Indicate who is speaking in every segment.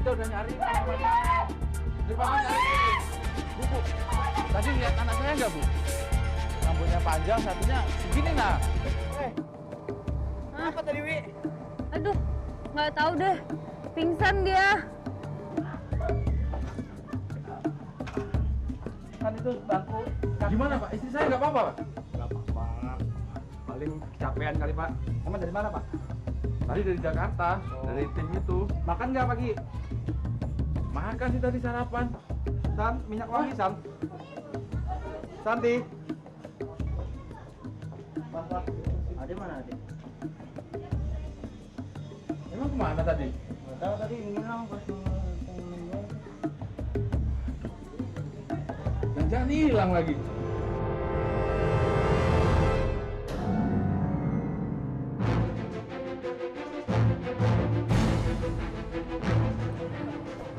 Speaker 1: kita udah nyari kemana-mana. Dari pagi nyari. Bu, tadi lihat anak saya nggak, Bu? Rambutnya panjang, satunya segini, nah.
Speaker 2: Apa tadi, Wi?
Speaker 3: Aduh, nggak tahu deh. Pingsan dia.
Speaker 1: Kan itu bangku. Gimana, Pak? Istri saya nggak apa-apa, Pak?
Speaker 4: Nggak apa-apa. Paling kecapean kali, Pak. Emang dari mana, Pak?
Speaker 1: Tadi dari Jakarta, dari tim itu.
Speaker 4: Makan nggak pagi?
Speaker 1: Makan sih tadi sarapan.
Speaker 4: San, minyak wangi, San. Santi.
Speaker 2: Ade mana, Ade?
Speaker 1: Emang kemana tadi?
Speaker 2: Nggak tahu tadi ngilang pas mau.
Speaker 1: Jangan hilang lagi.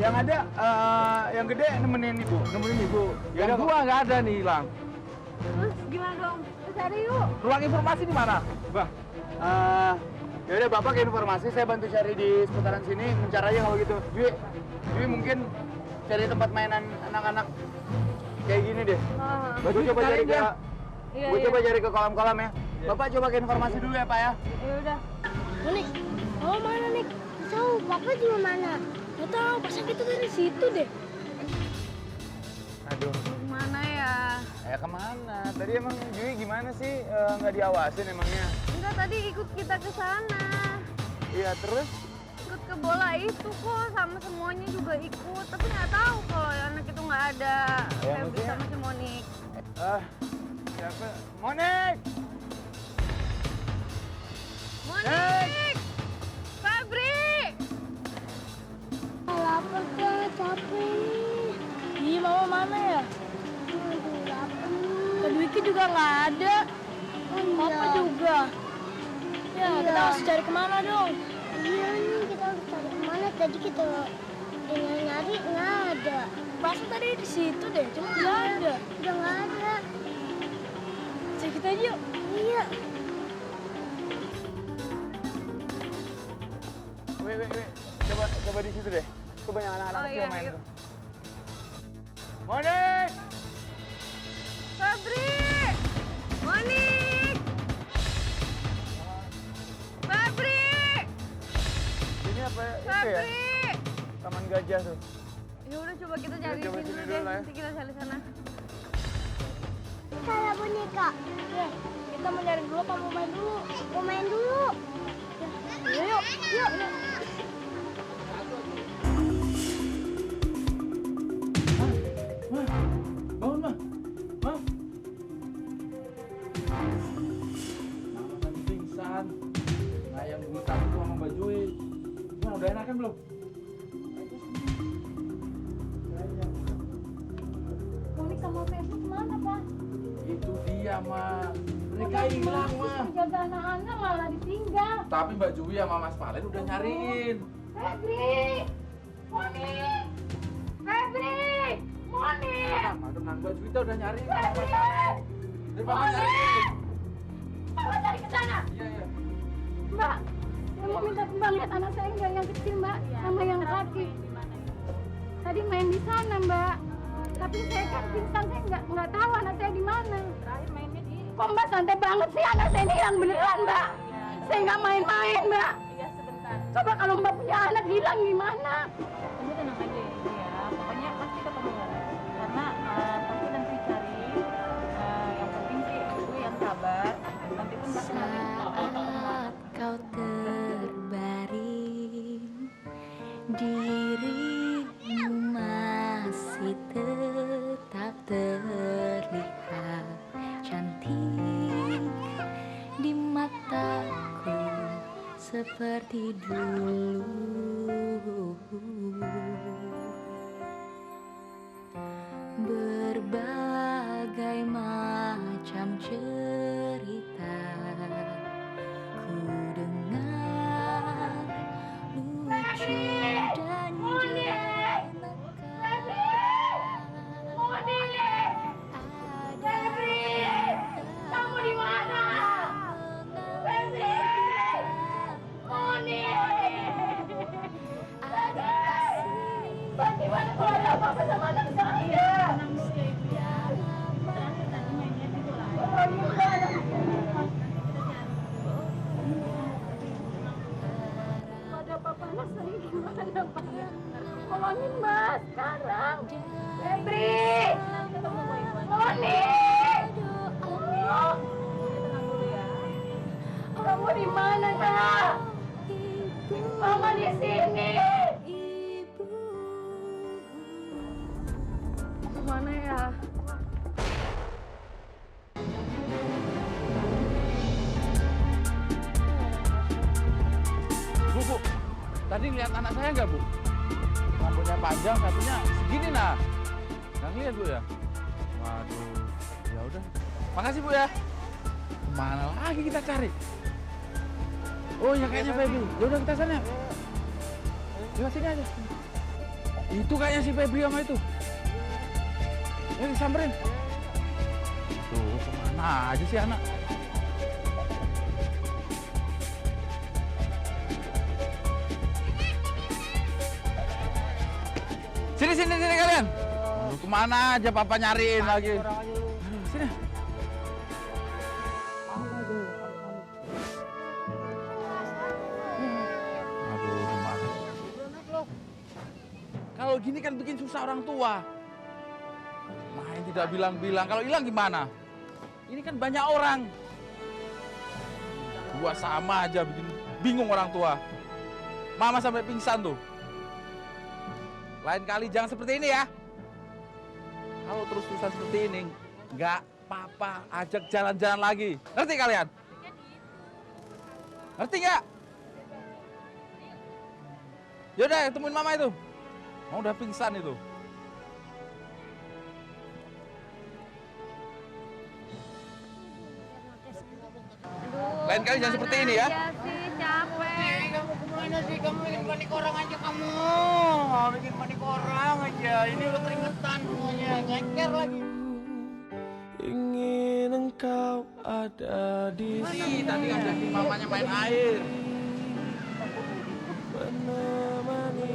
Speaker 4: Yang ada, yang gede nemenin ibu.
Speaker 1: Yang dua nggak ada nih hilang.
Speaker 3: Terus gimana dong? Kita cari yuk.
Speaker 1: Ruang informasi di mana?
Speaker 4: Bah, ya udah Bapak ke informasi, saya bantu cari di seputaran sini, mencari aja kalau gitu. Dwi mungkin cari tempat mainan anak-anak kayak gini deh. Bapak
Speaker 1: Dwi,
Speaker 4: coba cari
Speaker 1: cariin
Speaker 4: ke,
Speaker 1: ya.
Speaker 3: Iya,
Speaker 4: gua
Speaker 3: iya.
Speaker 4: coba cari ke kolam-kolam ya. Bapak coba ke informasi dulu ya Pak ya.
Speaker 3: Ya udah.
Speaker 5: Nik, oh mana Nik? Tahu, Papa juga mana? Gak tahu, pasang kita dari situ deh.
Speaker 4: Aduh,
Speaker 3: Kemana ya?
Speaker 4: ya kemana? Tadi emang Dwi gimana sih? Nggak diawasin emangnya?
Speaker 3: Enggak, tadi ikut kita ke sana.
Speaker 4: Iya terus?
Speaker 3: Ikut ke bola itu kok, sama semuanya juga ikut. Tapi nggak tahu kalau anak itu nggak ada.
Speaker 4: Ya,
Speaker 3: Febri
Speaker 4: maksudnya-
Speaker 3: sama si Monik.
Speaker 4: Siapa? Monik!
Speaker 3: Monik! Febri!
Speaker 5: Lapar kan, capek nih. Iya, Mama mana ya? Aduh, lapar nih. Kak Dwiki juga nggak ada. Papa juga. Ya, kita harus cari kemana dong? Iya nih, kita harus cari kemana? Tadi kita nyari nggak ada. Masa tadi di situ deh, cuma nggak ada. Udah nggak ada. Cek kita aja yuk. Iya.
Speaker 4: Wait. Coba di situ deh. Tuh banyak anak-anak
Speaker 3: Oh,
Speaker 4: kecil
Speaker 3: iya,
Speaker 4: main
Speaker 3: yuk.
Speaker 4: tuh. Monik!
Speaker 3: Febri! Monik! Febri!
Speaker 4: Ini apa itu ya?
Speaker 3: Febri!
Speaker 4: Taman Gajah tuh.
Speaker 3: Ya udah coba kita cari
Speaker 4: coba
Speaker 3: sini
Speaker 4: sini
Speaker 3: dulu
Speaker 4: dulu
Speaker 3: deh.
Speaker 4: lah ya.
Speaker 3: Nanti kita cari sana.
Speaker 5: Salah boneka. Ya, kita mau nyari dulu apa mau main dulu? Mau main dulu. Ya, yuk.
Speaker 1: Bangun, Ma. Ma. Mama tadi pingsan. Nah, yang dulu tadi tuh sama Mbak Jui. Gimana, udah enakan belum?
Speaker 5: Monik sama Febri kemana, Pak?
Speaker 1: Itu dia, Ma. Mereka hilang, Ma.
Speaker 5: Jaga anak-anak malah ditinggal.
Speaker 1: Tapi Mbak Jui sama Mas Palen udah nyariin.
Speaker 5: Febri! Monik! Febri! Monik!
Speaker 1: Tenang, Mbak Jui udah nyariin.
Speaker 5: Febri!
Speaker 1: Dari pagi nyariin.
Speaker 5: Bawa cari ke sana.
Speaker 1: Iya.
Speaker 5: Mbak, saya mau minta Mbak lihat anak saya enggak yang kecil, Mbak, sama yang kaki. Tadi main di sana, Mbak. Tapi saya kan pingsan, saya nggak tahu anak saya di mana. Terakhir mainnya di. Kok Mbak santai banget sih, anak saya ini hilang beneran, Mbak. Saya nggak main-main, Mbak.
Speaker 6: Iya sebentar.
Speaker 5: Coba kalau Mbak punya anak hilang gimana?
Speaker 6: Kamu tenang aja ya, Bu, ya. Pokoknya pasti ketemu. Karena pasti nanti cari. Yang penting sih Bu yang sabar. Nanti pun pasti nanti
Speaker 7: Saat kau terbaring, dirimu masih tetap terlihat cantik di mataku seperti dulu. Berbagai macam cerita ku dengar, lucu dan
Speaker 5: Kamu di mana? Febri! Monik!
Speaker 7: ada kasih
Speaker 5: Gimana, Pak? Tolongin Mas sekarang. Febri! Loni! Kamu di mana, Nak? Mama di sini. Gimana ya?
Speaker 1: Bu, tadi lihat anak saya nggak, Bu? Rambutnya panjang, satunya segini, nah. Nggak ngeliat, Bu, ya? Waduh, ya udah. Makasih, Bu, ya. Kemana lagi kita cari? Oh, ya kayaknya Febri. Ya udah kita sana. Lewat sini aja. Itu kayaknya si Febri sama itu. Samperin. Tuh, kemana aja sih anak? Sini kalian. Aduh, kemana aja papa nyariin lagi. Aduh, sini. Aduh, gimana? Kalau gini kan bikin susah orang tua. Main tidak bilang-bilang. Kalau hilang gimana? Ini kan banyak orang. Gua sama aja bikin bingung orang tua. Mama sampai pingsan tuh. Lain kali jangan seperti ini ya. Kalau terus-terusan seperti ini, nggak apa-apa, ajak jalan-jalan lagi. Ngerti kalian? Ngerti nggak? Yaudah, temuin mama itu. Mau udah pingsan itu. Lain kali jangan seperti ini ya.
Speaker 3: Iya sih, capek.
Speaker 4: Kamu kemana sih? Kamu bikin panik orang aja kamu. Bikin panik orang aja. Ini udah keringetan semuanya. Ngeker lagi.
Speaker 8: Ingin engkau ada di
Speaker 1: Ih, tadi ngajakin mamanya main air.
Speaker 8: menemani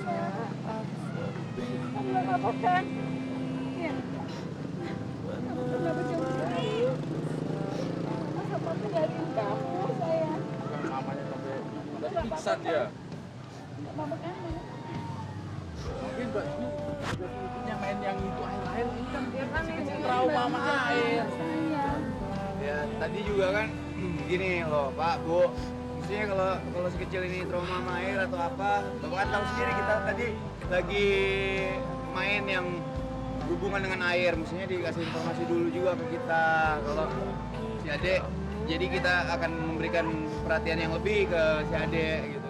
Speaker 8: saat sepi.
Speaker 5: Bukan? Iya. Kenapa jauh sekali? Masa papa nyariin kamu, sayang?
Speaker 1: Bukan mamanya sampai udah pingsan dia.
Speaker 5: Mama kamu.
Speaker 1: Mungkin Mbak Dwi udah punya main yang itu air-air. Ini kan dia kan kecil trauma sama air.
Speaker 4: Ya tadi juga kan gini loh Pak, Bu. Mestinya kalau sekecil ini trauma sama air atau apa, Bapak kan tahu sendiri kita tadi lagi main yang hubungan dengan air. Mestinya dikasih informasi dulu juga ke kita kalau si Ade. Jadi kita akan memberikan perhatian yang lebih ke si Ade gitu.